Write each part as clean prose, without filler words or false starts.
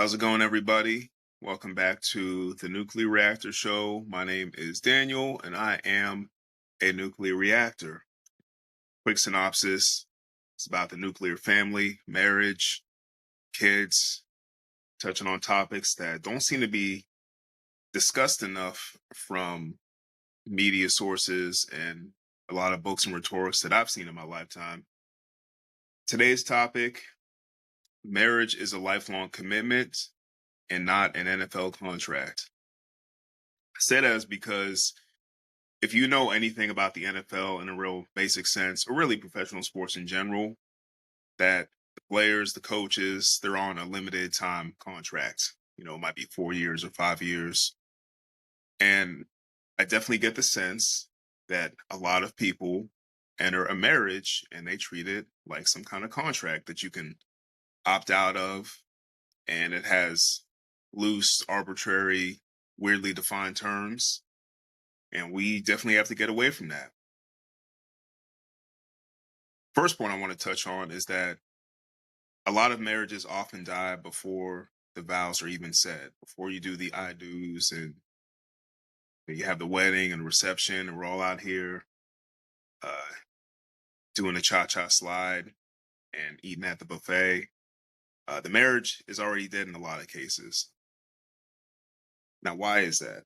How's it going, everybody? Welcome back to the Nuclear Reactor Show. My name is Daniel, and I am a nuclear reactor. Quick synopsis: it's about the nuclear family, marriage, kids, touching on topics that don't seem to be discussed enough from media sources and a lot of books and rhetorics that I've seen in my lifetime. Today's topic: marriage is a lifelong commitment and not an NFL contract. I say that is because if you know anything about the NFL in a real basic sense, or really professional sports in general, that the players, the coaches, they're on a limited time contract. It might be 4 years or 5 years. And I definitely get the sense that a lot of people enter a marriage and they treat it like some kind of contract that you can opt out of. And it has loose, arbitrary, weirdly defined terms. And we definitely have to get away from that. First point I want to touch on is that a lot of marriages often die before the vows are even said, before you do the I do's and you have the wedding and reception, and we're all out here uh, doing the cha cha slide and eating at the buffet. The marriage is already dead in a lot of cases. Now, why is that?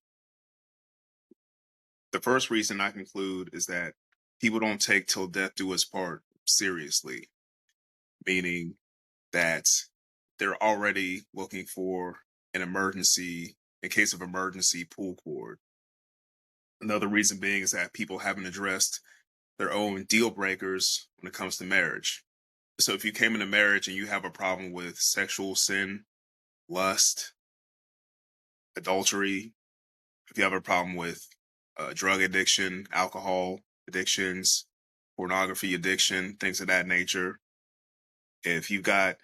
The first reason I conclude is that people don't take till death do us part seriously, meaning that they're already looking for an emergency, in case of emergency, pull cord. Another reason being is that people haven't addressed their own deal breakers when it comes to marriage. So if you came into marriage and you have a problem with sexual sin, lust, adultery, if you have a problem with drug addiction, alcohol addictions, pornography addiction, things of that nature, if you've got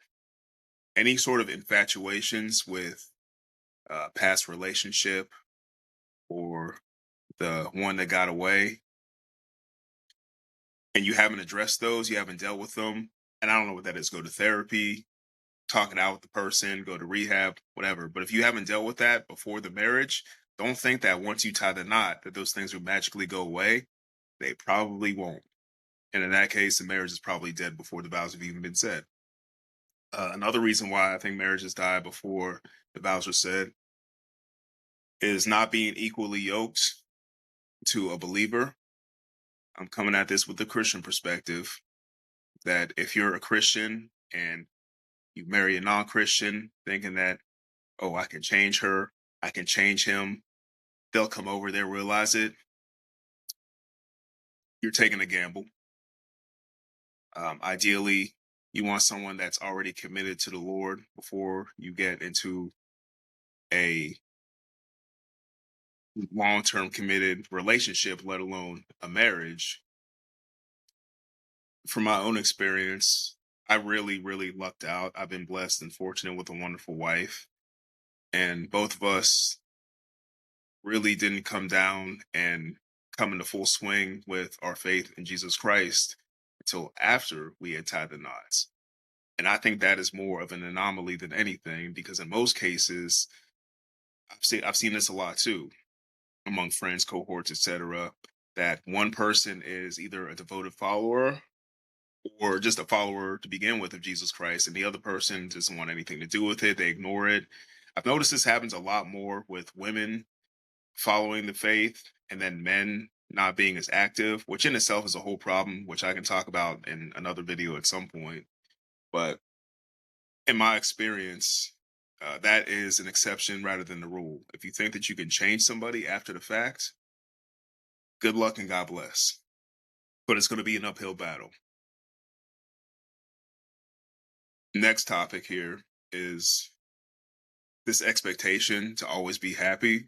any sort of infatuations with past relationship or the one that got away, and you haven't addressed those, you haven't dealt with them, and I don't know what that is, go to therapy, talk it out with the person, go to rehab, whatever. But if you haven't dealt with that before the marriage, don't think that once you tie the knot that those things will magically go away. They probably won't. And in that case, the marriage is probably dead before the vows have even been said. Another reason why I think marriages die before the vows are said is not being equally yoked to a believer. I'm coming at this with the Christian perspective that if you're a Christian and you marry a non-Christian thinking that, oh, I can change her, I can change him, they'll come over, they'll realize it. You're taking a gamble. Ideally, you want someone that's already committed to the Lord before you get into a long-term committed relationship, let alone a marriage. From my own experience, I really, really lucked out. I've been blessed and fortunate with a wonderful wife. And both of us really didn't come down and come into full swing with our faith in Jesus Christ until after we had tied the knots. And I think that is more of an anomaly than anything, because in most cases, I've seen this a lot too, among friends, cohorts, etc., that one person is either a devoted follower or just a follower to begin with of Jesus Christ, and the other person doesn't want anything to do with it. They ignore it. I've noticed this happens a lot more with women following the faith and then men not being as active, which in itself is a whole problem, which I can talk about in another video at some point. But in my experience, that is an exception rather than the rule. If you think that you can change somebody after the fact, good luck and God bless. But it's going to be an uphill battle. Next topic here is this expectation to always be happy.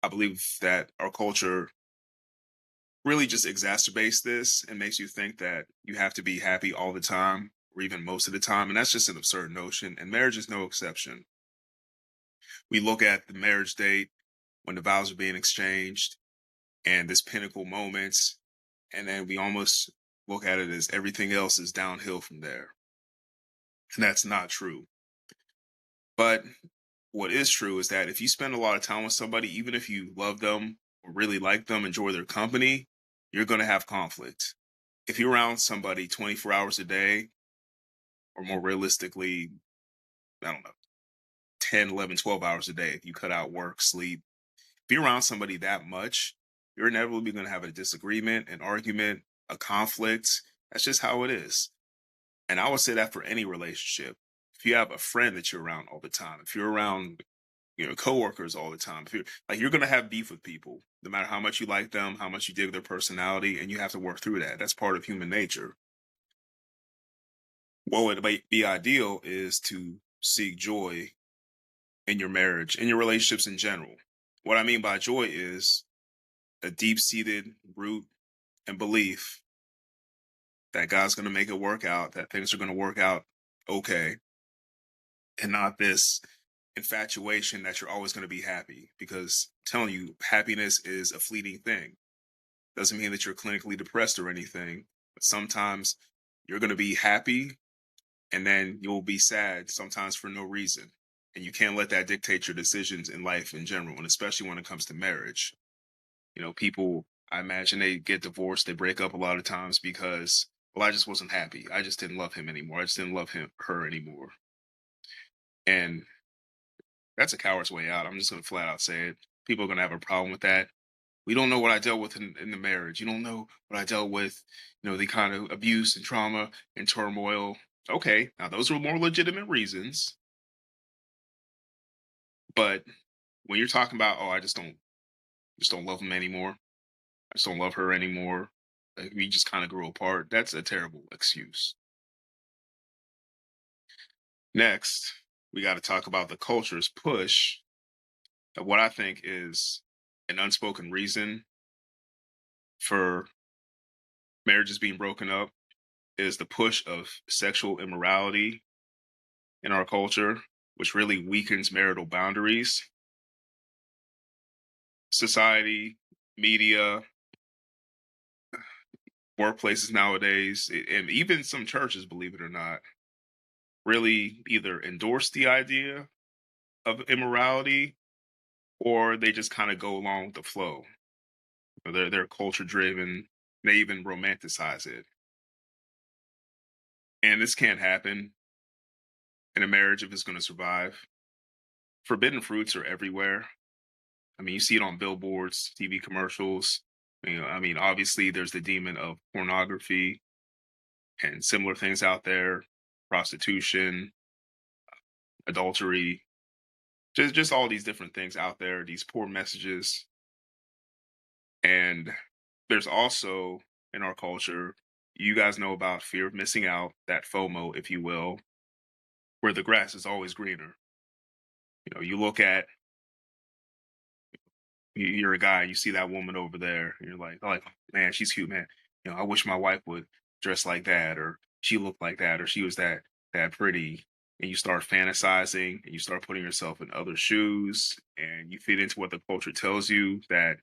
I believe that our culture really just exacerbates this and makes you think that you have to be happy all the time or even most of the time. And that's just an absurd notion. And marriage is no exception. We look at the marriage date when the vows are being exchanged and this pinnacle moments, and then we almost look at it as everything else is downhill from there. And that's not true. But what is true is that if you spend a lot of time with somebody, even if you love them or really like them, enjoy their company, you're going to have conflict. If you're around somebody 24 hours a day, or more realistically, I don't know, 10, 11, 12 hours a day, if you cut out work, sleep, if you're around somebody that much, you're inevitably going to have a disagreement, an argument, a conflict. That's just how it is. And I would say that for any relationship. If you have a friend that you're around all the time, if you're around coworkers all the time, if you're going to have beef with people, no matter how much you like them, how much you dig their personality, and you have to work through that. That's part of human nature. What would be ideal is to seek joy in your marriage, in your relationships in general. What I mean by joy is a deep seated root and belief that God's going to make it work out, that things are going to work out okay, and not this infatuation that you're always going to be happy. Because I'm telling you, happiness is a fleeting thing. Doesn't mean that you're clinically depressed or anything, but sometimes you're going to be happy and then you'll be sad sometimes for no reason. And you can't let that dictate your decisions in life in general, and especially when it comes to marriage. People, I imagine they get divorced, they break up a lot of times because, well, I just wasn't happy. I just didn't love him anymore. I just didn't love her anymore. And that's a coward's way out. I'm just going to flat out say it. People are going to have a problem with that. We don't know what I dealt with in the marriage. You don't know what I dealt with, the kind of abuse and trauma and turmoil. Okay, now those were more legitimate reasons. But when you're talking about, oh, I just don't love him anymore. I just don't love her anymore. Like, we just kind of grew apart. That's a terrible excuse. Next, we got to talk about the culture's push of what I think is an unspoken reason for marriages being broken up is the push of sexual immorality in our culture, which really weakens marital boundaries. Society, media, workplaces nowadays, and even some churches, believe it or not, really either endorse the idea of immorality or they just kind of go along with the flow. They're culture driven. They even romanticize it, and this can't happen in a marriage if it's going to survive. Forbidden fruits are everywhere. I mean, you see it on billboards, TV commercials. I mean, obviously, there's the demon of pornography and similar things out there, prostitution, adultery, just all these different things out there, these poor messages. And there's also in our culture, you guys know about fear of missing out, that FOMO, if you will, where the grass is always greener. You look at you're a guy, you see that woman over there, and you're like, man, she's cute, man. I wish my wife would dress like that, or she looked like that, or she was that pretty. And you start fantasizing, and you start putting yourself in other shoes, and you fit into what the culture tells you that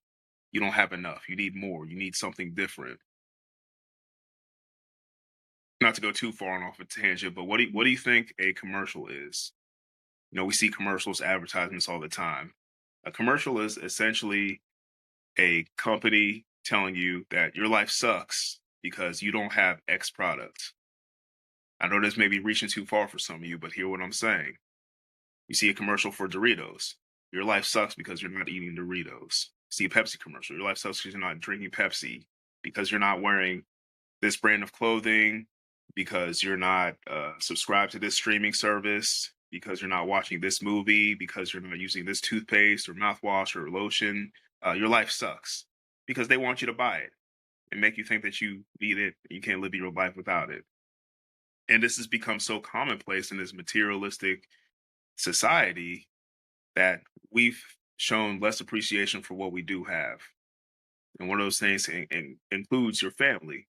you don't have enough. You need more. You need something different. Not to go too far on off a tangent, but what do you think a commercial is? We see commercials, advertisements all the time. A commercial is essentially a company telling you that your life sucks because you don't have X product. I know this may be reaching too far for some of you, but hear what I'm saying. You see a commercial for Doritos. Your life sucks because you're not eating Doritos. See a Pepsi commercial. Your life sucks because you're not drinking Pepsi, because you're not wearing this brand of clothing, because you're not subscribed to this streaming service, because you're not watching this movie, because you're not using this toothpaste or mouthwash or lotion. Your life sucks because they want you to buy it and make you think that you need it and you can't live your life without it. And this has become so commonplace in this materialistic society that we've shown less appreciation for what we do have. And one of those things includes your family,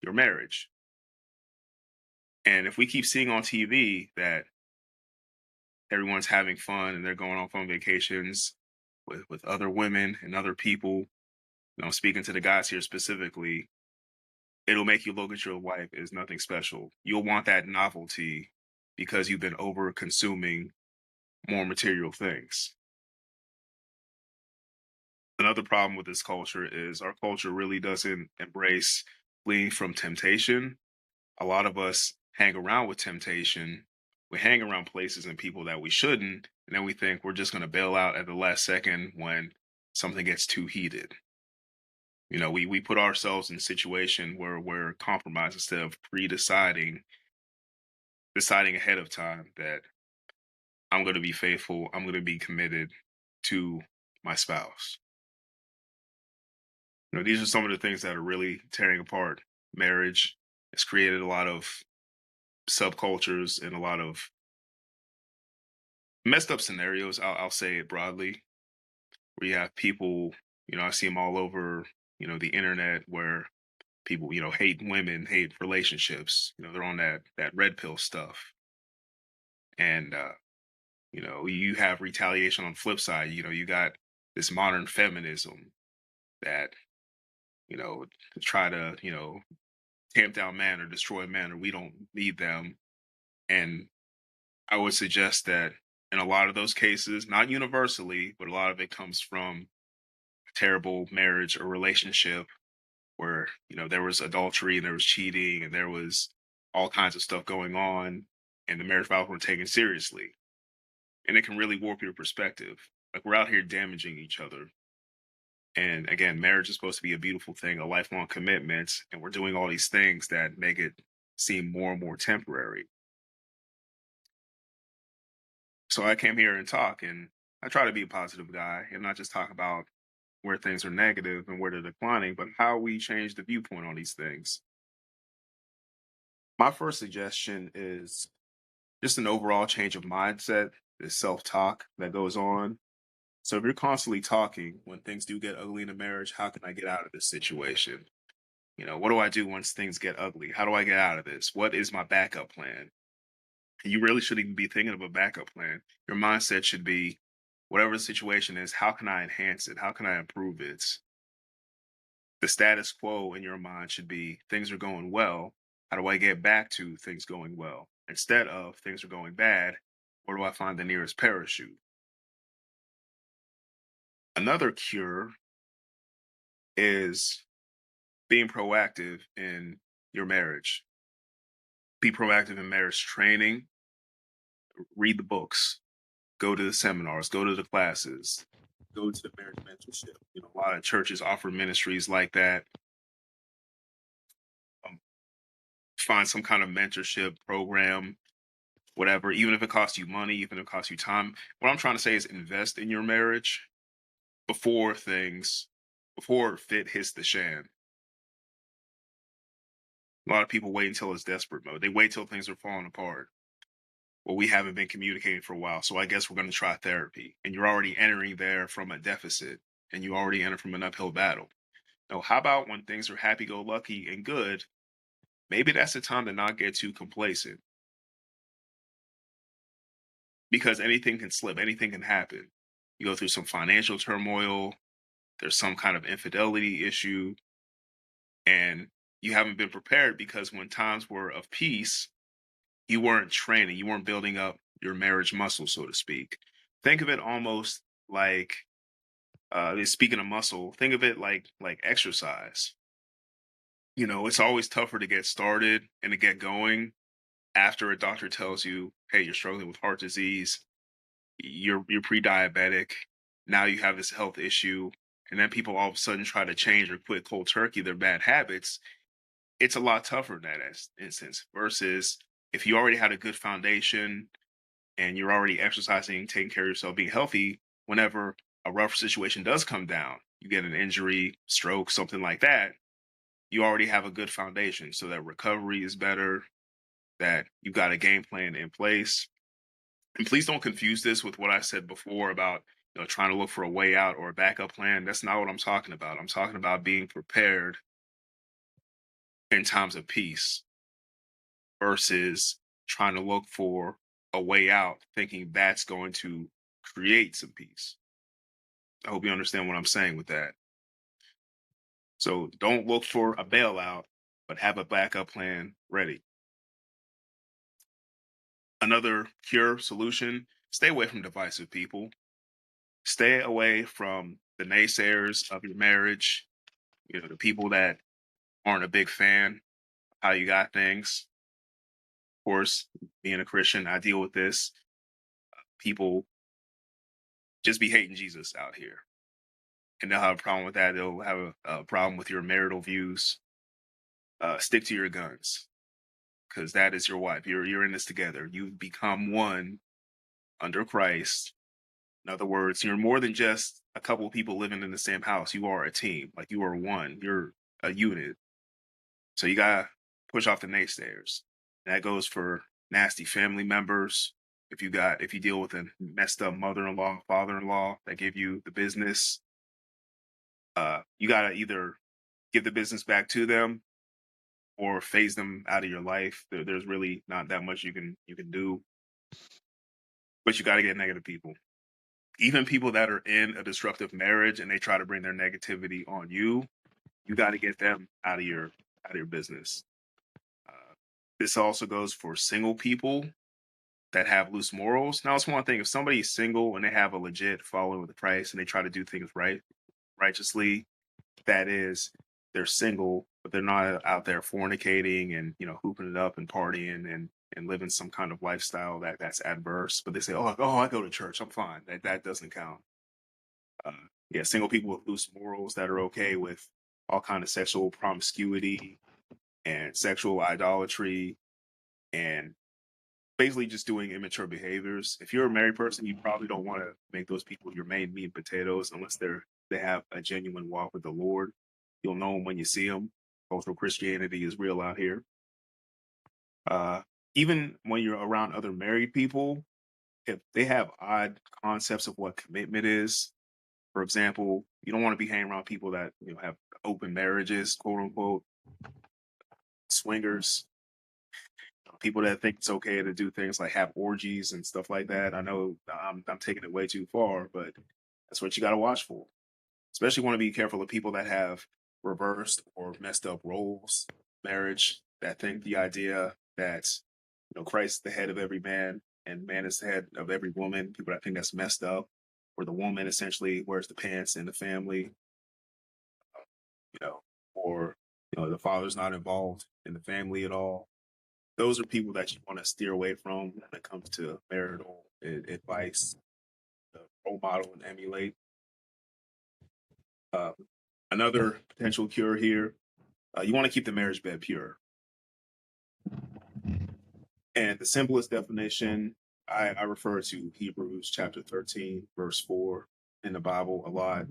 your marriage. And if we keep seeing on TV that everyone's having fun and they're going off on vacations with other women and other people, speaking to the guys here specifically, it'll make you look at your wife as nothing special. You'll want that novelty because you've been over consuming more material things. Another problem with this culture is our culture really doesn't embrace fleeing from temptation. A lot of us hang around with temptation. We hang around places and people that we shouldn't, and then we think we're just going to bail out at the last second when something gets too heated. We put ourselves in a situation where we're compromised instead of deciding ahead of time that I'm going to be faithful, I'm going to be committed to my spouse. These are some of the things that are really tearing apart marriage. It's created a lot of subcultures and a lot of messed up scenarios. I'll say it broadly, where you have people, I see them all over, the internet where people, hate women, hate relationships. They're on that red pill stuff, and you have retaliation on the flip side. You got this modern feminism that to try to tamp down men or destroy men, or we don't need them. And I would suggest that in a lot of those cases, not universally, but a lot of it comes from a terrible marriage or relationship where, there was adultery and there was cheating and there was all kinds of stuff going on and the marriage vows weren't taken seriously. And it can really warp your perspective. Like we're out here damaging each other. And again, marriage is supposed to be a beautiful thing, a lifelong commitment. And we're doing all these things that make it seem more and more temporary. So I came here and talk, and I try to be a positive guy and not just talk about where things are negative and where they're declining, but how we change the viewpoint on these things. My first suggestion is just an overall change of mindset, this self talk that goes on. So if you're constantly talking when things do get ugly in a marriage, how can I get out of this situation? What do I do once things get ugly? How do I get out of this? What is my backup plan? You really shouldn't even be thinking of a backup plan. Your mindset should be whatever the situation is, how can I enhance it? How can I improve it? The status quo in your mind should be things are going well. How do I get back to things going well? Instead of things are going bad, where do I find the nearest parachute? Another cure is being proactive in your marriage. Be proactive in marriage training, read the books, go to the seminars, go to the classes, go to the marriage mentorship. A lot of churches offer ministries like that. Um, find some kind of mentorship program, whatever, even if it costs you money, even if it costs you time. What I'm trying to say is invest in your marriage before fit hits the shan. A lot of people wait until it's desperate mode. They wait till things are falling apart. Well, we haven't been communicating for a while, so I guess we're going to try therapy. And you're already entering there from a deficit, and you already enter from an uphill battle. Now, how about when things are happy go lucky and good? Maybe that's the time to not get too complacent because anything can slip, anything can happen. You go through some financial turmoil, there's some kind of infidelity issue, and you haven't been prepared because when times were of peace, you weren't training, you weren't building up your marriage muscle, so to speak. Think of it almost like speaking of muscle, think of it like exercise. It's always tougher to get started and to get going after a doctor tells you, "Hey, you're struggling with heart disease, you're pre-diabetic, now you have this health issue," and then people all of a sudden try to change or quit cold turkey their bad habits. It's a lot tougher in that instance versus if you already had a good foundation and you're already exercising, taking care of yourself, being healthy. Whenever a rough situation does come down, you get an injury, stroke, something like that, you already have a good foundation so that recovery is better, that you've got a game plan in place. And please don't confuse this with what I said before about trying to look for a way out or a backup plan. That's not what I'm talking about. I'm talking about being prepared in times of peace versus trying to look for a way out, thinking that's going to create some peace. I hope you understand what I'm saying with that. So don't look for a bailout, but have a backup plan ready. Another cure solution stay away from divisive people. Stay away from the naysayers of your marriage, the people that aren't a big fan of how you got things. Of course, being a Christian, I deal with this. People just be hating Jesus out here. And they'll have a problem with that. They'll have a problem with your marital views. Stick to your guns, because that is your wife. You're in this together. You've become one under Christ. In other words, you're more than just a couple of people living in the same house. You are a team. Like, you are one. You're a unit. So you gotta push off the naysayers. That goes for nasty family members. If you deal with a messed up mother-in-law, father-in-law that give you the business, you gotta either give the business back to them or phase them out of your life. There's really not that much you can do, but you got to get negative people. Even people that are in a disruptive marriage and they try to bring their negativity on you, you got to get them out of your business. This also goes for single people that have loose morals. Now, it's one thing if somebody's single and they have a legit following with Christ and they try to do things righteously. That is, they're single, but they're not out there fornicating and hooping it up and partying and living some kind of lifestyle that's adverse. But they say, oh, I go to church, I'm fine. That doesn't count. Yeah, single people with loose morals that are okay with all kind of sexual promiscuity and sexual idolatry and basically just doing immature behaviors. If you're a married person, you probably don't want to make those people your main meat and potatoes unless they have a genuine walk with the Lord. You'll know them when you see them. Cultural Christianity is real out here. Even when you're around other married people, if they have odd concepts of what commitment is, for example, you don't want to be hanging around people that have open marriages, quote unquote, swingers, people that think it's okay to do things like have orgies and stuff like that. I know I'm taking it way too far, but that's what you got to watch for. Especially want to be careful of people that have reversed or messed up roles, marriage, that think the idea that Christ is the head of every man and man is the head of every woman. People that think that's messed up, where the woman essentially wears the pants in the family, you know, or the father's not involved in the family at all. Those are people that you want to steer away from when it comes to marital advice, role model and emulate. Another potential cure here, you want to keep the marriage bed pure. And the simplest definition, I refer to Hebrews chapter 13, verse 4 in the Bible a lot,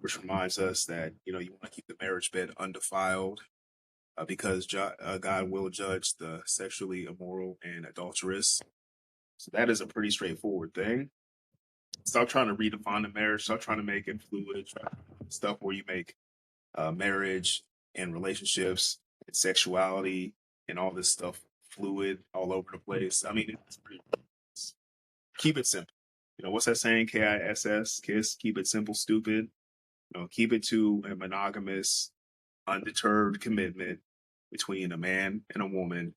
which reminds us that, you want to keep the marriage bed undefiled because God will judge the sexually immoral and adulterous. So that is a pretty straightforward thing. Stop trying to redefine the marriage. Stop trying to make it fluid. Stuff where you make marriage and relationships and sexuality and all this stuff fluid all over the place. I mean, keep it simple. What's that saying? KISS, KISS, keep it simple, stupid. Keep it to a monogamous, undeterred commitment between a man and a woman.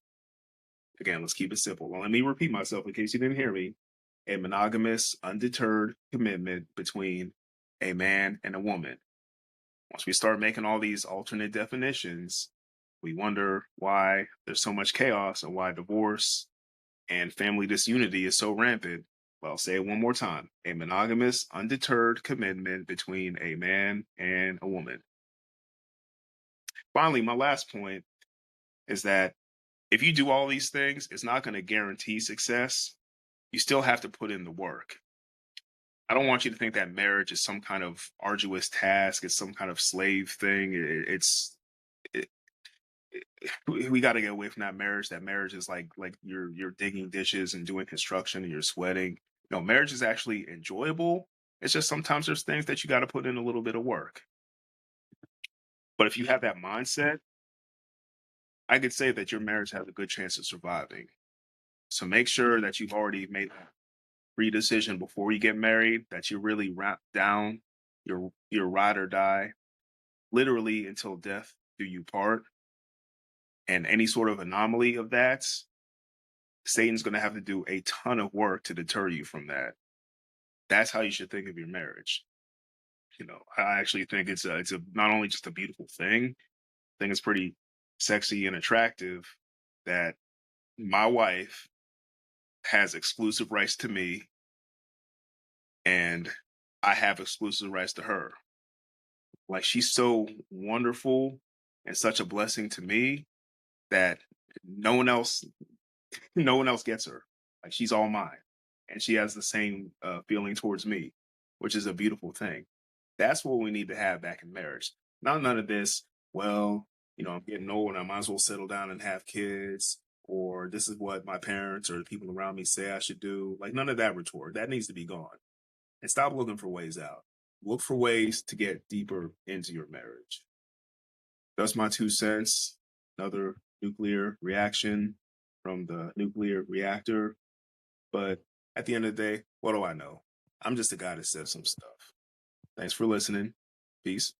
Again, let's keep it simple. Well, let me repeat myself in case you didn't hear me. A monogamous, undeterred commitment between a man and a woman. Once we start making all these alternate definitions, we wonder why there's so much chaos and why divorce and family disunity is so rampant. Well, I'll say it one more time. A monogamous, undeterred commitment between a man and a woman. Finally, my last point is that if you do all these things, it's not going to guarantee success. You still have to put in the work. I don't want you to think that marriage is some kind of arduous task. It's some kind of slave thing. We got to get away from that marriage. That marriage is like you're digging dishes and doing construction and you're sweating. Marriage is actually enjoyable. It's just sometimes there's things that you got to put in a little bit of work. But if you have that mindset, I could say that your marriage has a good chance of surviving. So make sure that you've already made that pre-decision before you get married, that you really wrap down your ride or die, literally until death do you part. And any sort of anomaly of that, Satan's going to have to do a ton of work to deter you from that. That's how you should think of your marriage. I actually think it's a not only just a beautiful thing. I think it's pretty sexy and attractive that my wife has exclusive rights to me and I have exclusive rights to her. Like, she's so wonderful and such a blessing to me that no one else no one else gets her. Like, she's all mine. And she has the same feeling towards me, which is a beautiful thing. That's what we need to have back in marriage. Not none of this, well, I'm getting old and I might as well settle down and have kids, or this is what my parents or the people around me say I should do. Like, none of that rhetoric. That needs to be gone. And stop looking for ways out. Look for ways to get deeper into your marriage. That's my 2 cents. Another nuclear reaction from the nuclear reactor. But at the end of the day, what do I know? I'm just a guy that says some stuff. Thanks for listening. Peace.